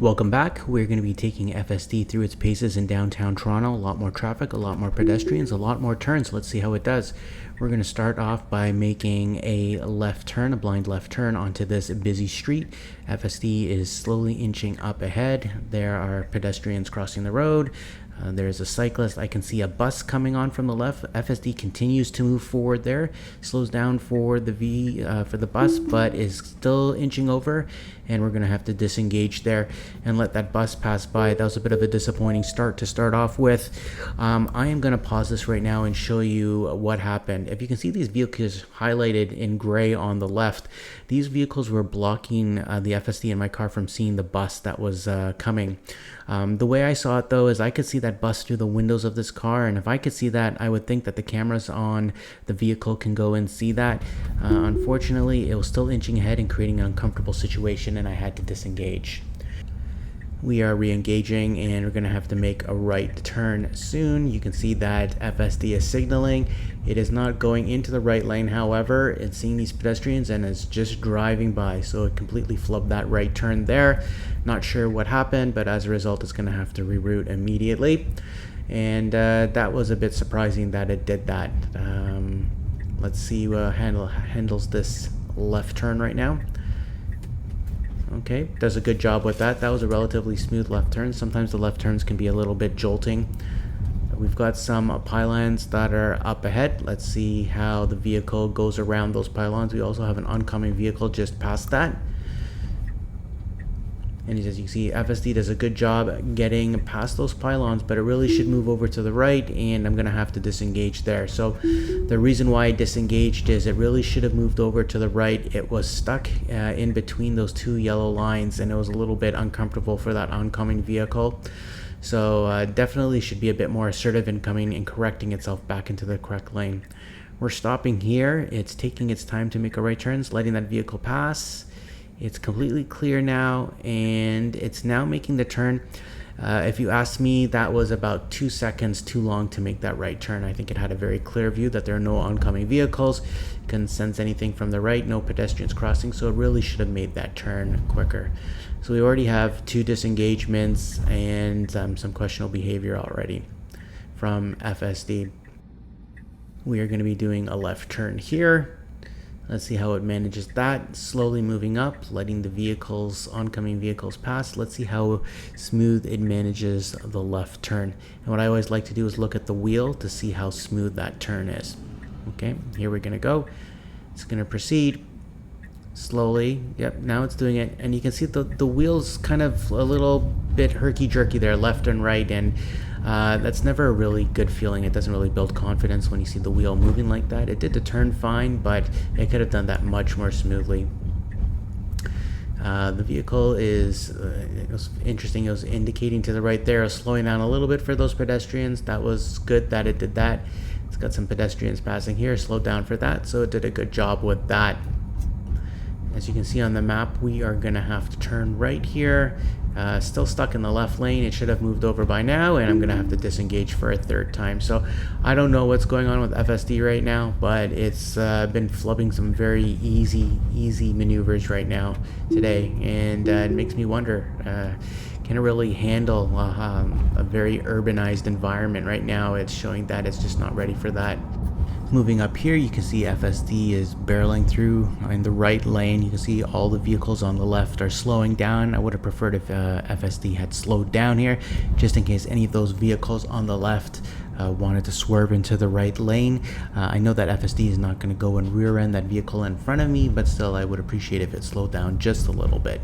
Welcome back. We're going to be taking FSD through its paces in downtown Toronto. A lot more traffic, a lot more pedestrians, a lot more turns. Let's see how it does. We're going to start off by making a left turn, a blind left turn onto this busy street. FSD is slowly inching up ahead. There are pedestrians crossing the road. There's a cyclist. I can see a bus coming on from the left. FSD continues to move forward there, slows down for the bus, but is still inching over, and we're going to have to disengage there and let that bus pass by. That was a bit of a disappointing start to start off with. I am going to pause this right now and show you what happened. If you can see these vehicles highlighted in gray on the left, these vehicles were blocking the FSD in my car from seeing the bus that was coming. The way I saw it though is I could see that bus through the windows of this car, and if I could see that, I would think that the cameras on the vehicle can go and see that. Unfortunately, it was still inching ahead and creating an uncomfortable situation, and I had to disengage. We are re-engaging, and we're going to have to make a right turn soon. You can see that FSD is signaling. It is not going into the right lane, however, it's seeing these pedestrians and is just driving by, so it completely flubbed that right turn there. Not sure what happened, but as a result, it's going to have to reroute immediately. And that was a bit surprising that it did that. Let's see what handles this left turn right now. Okay, does a good job with that. That was a relatively smooth left turn. Sometimes the left turns can be a little bit jolting. We've got some pylons that are up ahead. Let's see how the vehicle goes around those pylons. We also have an oncoming vehicle just past that. And as you can see, FSD does a good job getting past those pylons, but it really should move over to the right, and I'm going to have to disengage there. So the reason why I disengaged is it really should have moved over to the right. It was stuck in between those two yellow lines, and it was a little bit uncomfortable for that oncoming vehicle. So definitely should be a bit more assertive in coming and correcting itself back into the correct lane. We're stopping here. It's taking its time to make a right turn, letting that vehicle pass. It's completely clear now, and it's now making the turn. If you ask me, that was about 2 seconds too long to make that right turn. I think it had a very clear view that there are no oncoming vehicles. You couldn't sense anything from the right, no pedestrians crossing, so it really should have made that turn quicker. So we already have 2 disengagements and some questionable behavior already from FSD. We are going to be doing a left turn here. Let's see how it manages that. Slowly moving up, letting the oncoming vehicles pass. Let's see how smooth it manages the left turn. And what I always like to do is look at the wheel to see how smooth that turn is. Okay, here we're gonna go. It's gonna proceed slowly. Yep, now it's doing it. And you can see the wheel's kind of a little bit herky-jerky there, left and right, and that's never a really good feeling. It doesn't really build confidence when you see the wheel moving like that. It did the turn fine, but it could have done that much more smoothly. The vehicle it was interesting. It was indicating to the right there, slowing down a little bit for those pedestrians. That was good that it did that. It's got some pedestrians passing here, slowed down for that, so it did a good job with that. As you can see on the map, we are going to have to turn right here. Still stuck in the left lane. It should have moved over by now, and I'm going to have to disengage for a 3rd time. So I don't know what's going on with FSD right now, but it's been flubbing some very easy maneuvers right now today, and it makes me wonder, can it really handle a very urbanized environment right now? It's showing that it's just not ready for that. Moving up here, you can see FSD is barreling through in the right lane. You can see all the vehicles on the left are slowing down. I would have preferred if FSD had slowed down here, just in case any of those vehicles on the left wanted to swerve into the right lane. I know that FSD is not going to go and rear end that vehicle in front of me, but still I would appreciate if it slowed down just a little bit.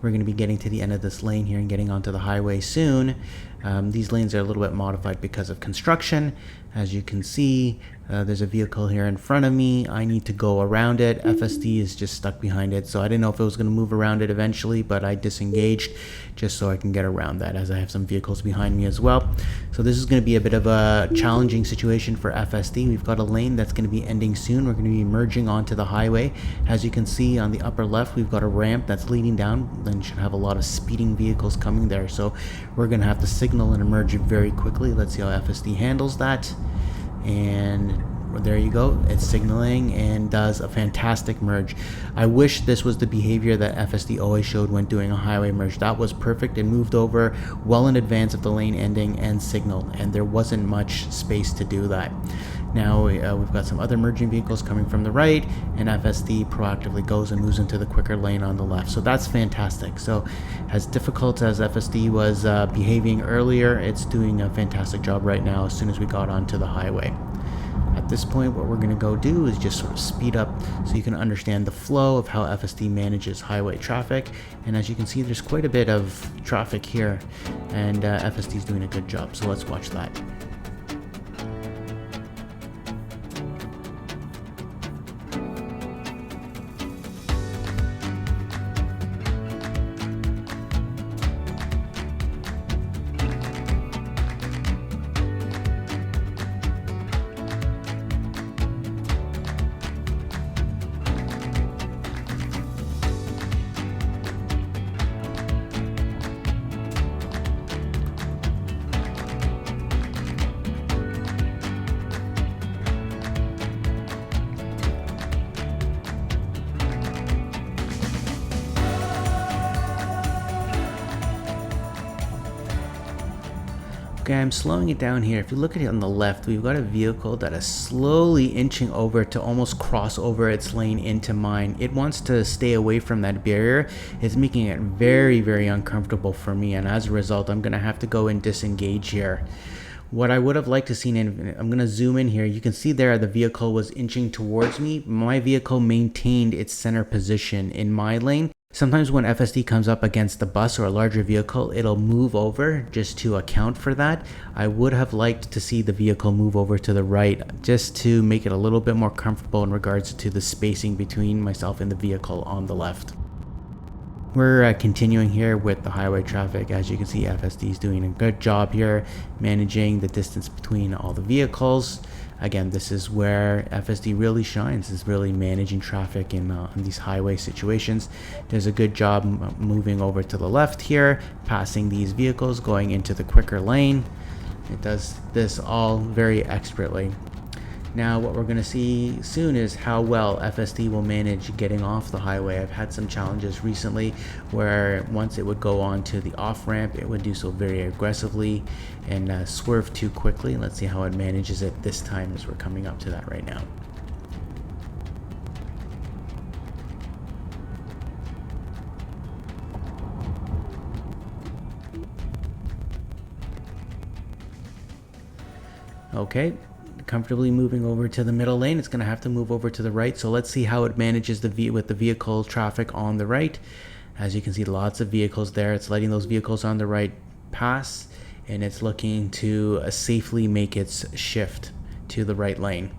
We're going to be getting to the end of this lane here and getting onto the highway soon. These lanes are a little bit modified because of construction. As you can see, there's a vehicle here in front of me. I need to go around it. FSD is just stuck behind it, so I didn't know if it was going to move around it eventually, but I disengaged just so I can get around that, as I have some vehicles behind me as well. So this is going to be a bit of a challenging situation for FSD. We've got a lane that's going to be ending soon. We're going to be merging onto the highway. As you can see on the upper left, we've got a ramp that's leading down. Then should have a lot of speeding vehicles coming there, so we're going to have to signal and emerge very quickly. Let's see how FSD handles that. And there you go. It's signaling and does a fantastic merge. I wish this was the behavior that FSD always showed when doing a highway merge. That was perfect. It moved over well in advance of the lane ending and signaled, and there wasn't much space to do that. Now we've got some other merging vehicles coming from the right, and FSD proactively goes and moves into the quicker lane on the left. So that's fantastic. So as difficult as FSD was behaving earlier, it's doing a fantastic job right now as soon as we got onto the highway. At this point, what we're going to go do is just sort of speed up so you can understand the flow of how FSD manages highway traffic. And as you can see, there's quite a bit of traffic here, and FSD is doing a good job. So let's watch that. Okay, I'm slowing it down here. If you look at it on the left, we've got a vehicle that is slowly inching over to almost cross over its lane into mine. It wants to stay away from that barrier. It's making it very, very uncomfortable for me, and as a result, I'm gonna have to go and disengage here. What I would have liked to see, I'm going to zoom in here. You can see there the vehicle was inching towards me. My vehicle maintained its center position in my lane. Sometimes when FSD comes up against a bus or a larger vehicle, it'll move over just to account for that. I would have liked to see the vehicle move over to the right just to make it a little bit more comfortable in regards to the spacing between myself and the vehicle on the left. We're continuing here with the highway traffic. As you can see, FSD is doing a good job here managing the distance between all the vehicles. Again, this is where FSD really shines, is really managing traffic in these highway situations. Does a good job moving over to the left here, passing these vehicles, going into the quicker lane. It does this all very expertly. Now what we're going to see soon is how well FSD will manage getting off the highway. I've had some challenges recently where once it would go on to the off ramp, it would do so very aggressively and swerve too quickly. Let's see how it manages it this time as we're coming up to that right now. Okay. Comfortably moving over to the middle lane. It's going to have to move over to the right, so let's see how it manages with the vehicle traffic on the right. As you can see, lots of vehicles there. It's letting those vehicles on the right pass, and it's looking to safely make its shift to the right lane.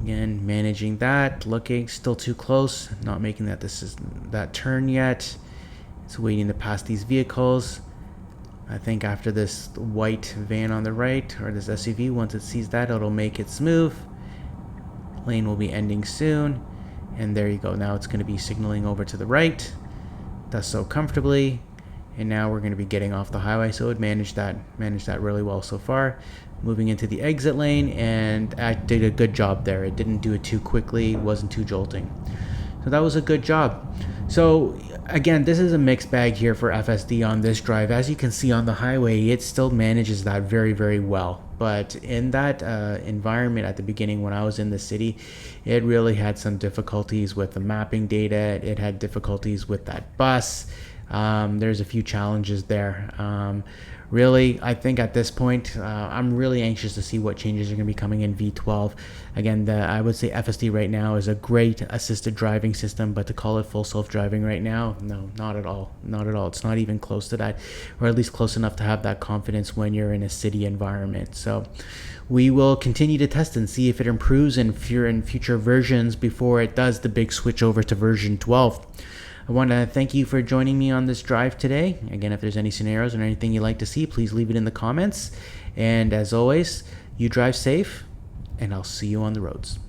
Again, managing that, looking still too close, not making that turn yet. It's waiting to pass these vehicles. I think after this white van on the right, or this SUV, once it sees that, it'll make its move. Lane will be ending soon. And there you go. Now it's going to be signaling over to the right. Does so comfortably. And now we're going to be getting off the highway. So it managed that really well so far. Moving into the exit lane, and it did a good job there. It didn't do it too quickly. It wasn't too jolting. So that was a good job. So again, this is a mixed bag here for FSD on this drive. As you can see on the highway, it still manages that very, very well. But in that environment at the beginning when I was in the city, it really had some difficulties with the mapping data. It had difficulties with that bus. There's a few challenges there. Really, I think at this point, I'm really anxious to see what changes are going to be coming in V12. Again, I would say FSD right now is a great assisted driving system, but to call it full self-driving right now, no, not at all. Not at all. It's not even close to that, or at least close enough to have that confidence when you're in a city environment. So we will continue to test and see if it improves in future versions before it does the big switch over to version 12. I want to thank you for joining me on this drive today. Again, if there's any scenarios or anything you'd like to see, please leave it in the comments. And as always, you drive safe, and I'll see you on the roads.